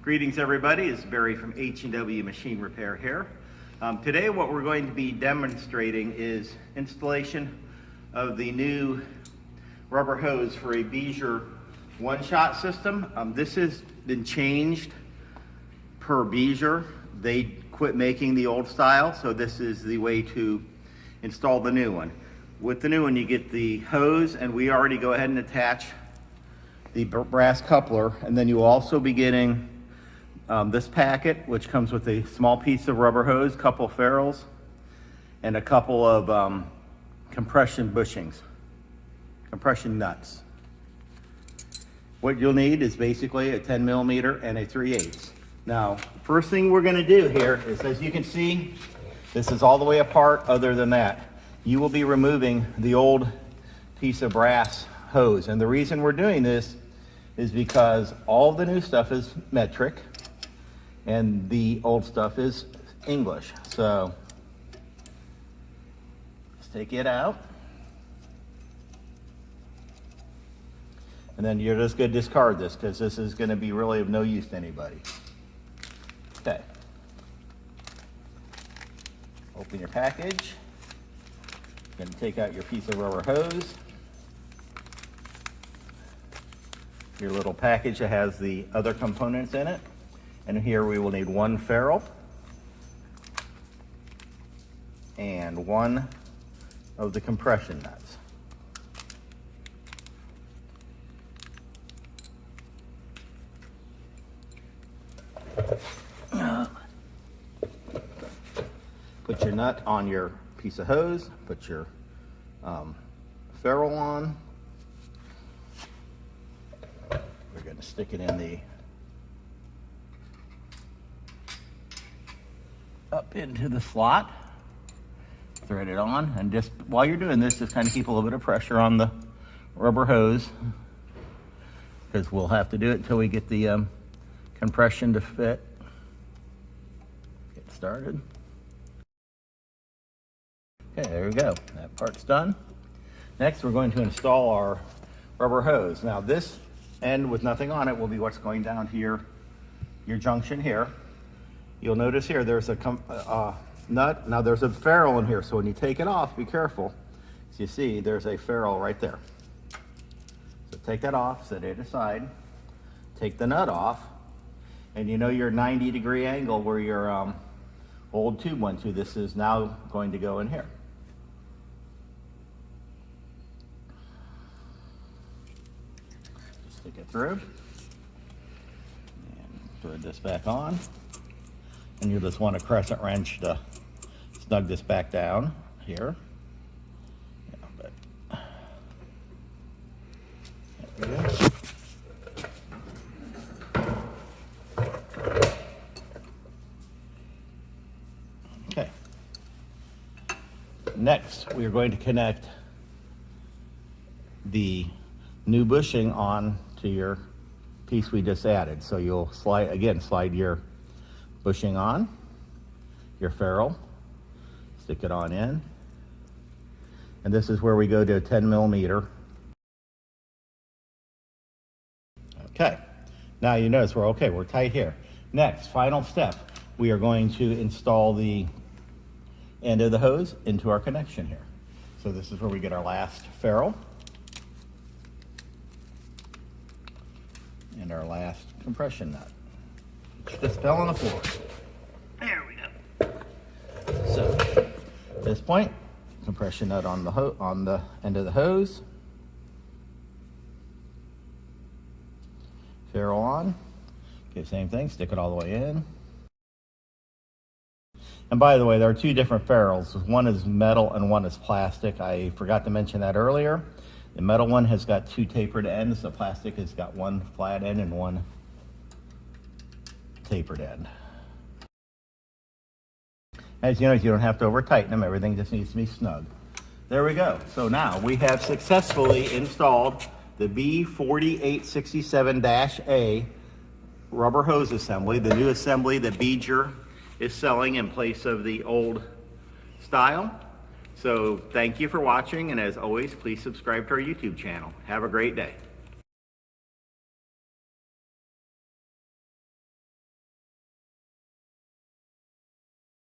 Greetings everybody, it's Barry from H&W Machine Repair here. Today what we're going to be demonstrating is installation of the new rubber hose for a Bijur one-shot system. This has been changed per Bijur. They quit making the old style, so this is the way to install the new one. With the new one you get the hose, and we already go ahead and attach the brass coupler, and then you'll also be getting this packet, which comes with a small piece of rubber hose, couple ferrules, and a couple of compression bushings, compression nuts. What you'll need is basically a 10 millimeter and a 3/8. Now, first thing we're going to do here is, as you can see, this is all the way apart. Other than that, you will be removing the old piece of brass hose, and the reason we're doing this is because all the new stuff is metric and the old stuff is English. So let's take it out, and then you're just going to discard this because this is going to be really of no use to anybody. Okay, open your package. You're going to take out your piece of rubber hose, your little package that has the other components in it. And here we will need one ferrule and one of the compression nuts. Put your nut on your piece of hose, put your ferrule on. We're going to stick it in the up into the slot, thread it on, and just while you're doing this, just kind of keep a little bit of pressure on the rubber hose, because we'll have to do it until we get the compression to fit. Get started. Okay, there we go. That part's done. Next, we're going to install our rubber hose. Now, this end with nothing on it will be what's going down to your junction here. You'll notice here there's a nut. Now there's a ferrule in here, so when you take it off, be careful. As you see, there's a ferrule right there. So take that off, set it aside, take the nut off, and you know your 90-degree angle where your old tube went to. This is now going to go in here. Just stick it through, and thread this back on. And you just want a crescent wrench to snug this back down here. Yeah, but there we go. Okay. Next, we are going to connect the new bushing on to your piece we just added. So you'll slide your bushing on, your ferrule, stick it on in, and this is where we go to a 10 millimeter. Okay, now you notice we're tight here. Next, final step, we are going to install the end of the hose into our connection here. So this is where we get our last ferrule and our last compression nut. Just fell on the floor. There we go. So at this point, compression nut on the end of the hose, ferrule on. Okay, same thing. Stick it all the way in. And by the way, there are two different ferrules. One is metal and one is plastic. I forgot to mention that earlier. The metal one has got two tapered ends. The plastic has got one flat end and one tapered end. As you know, you don't have to over tighten them. Everything just needs to be snug. There we go. So now we have successfully installed the B4867-A rubber hose assembly, the new assembly that Bijur is selling in place of the old style. So thank you for watching, and as always, please subscribe to our YouTube channel. Have a great day.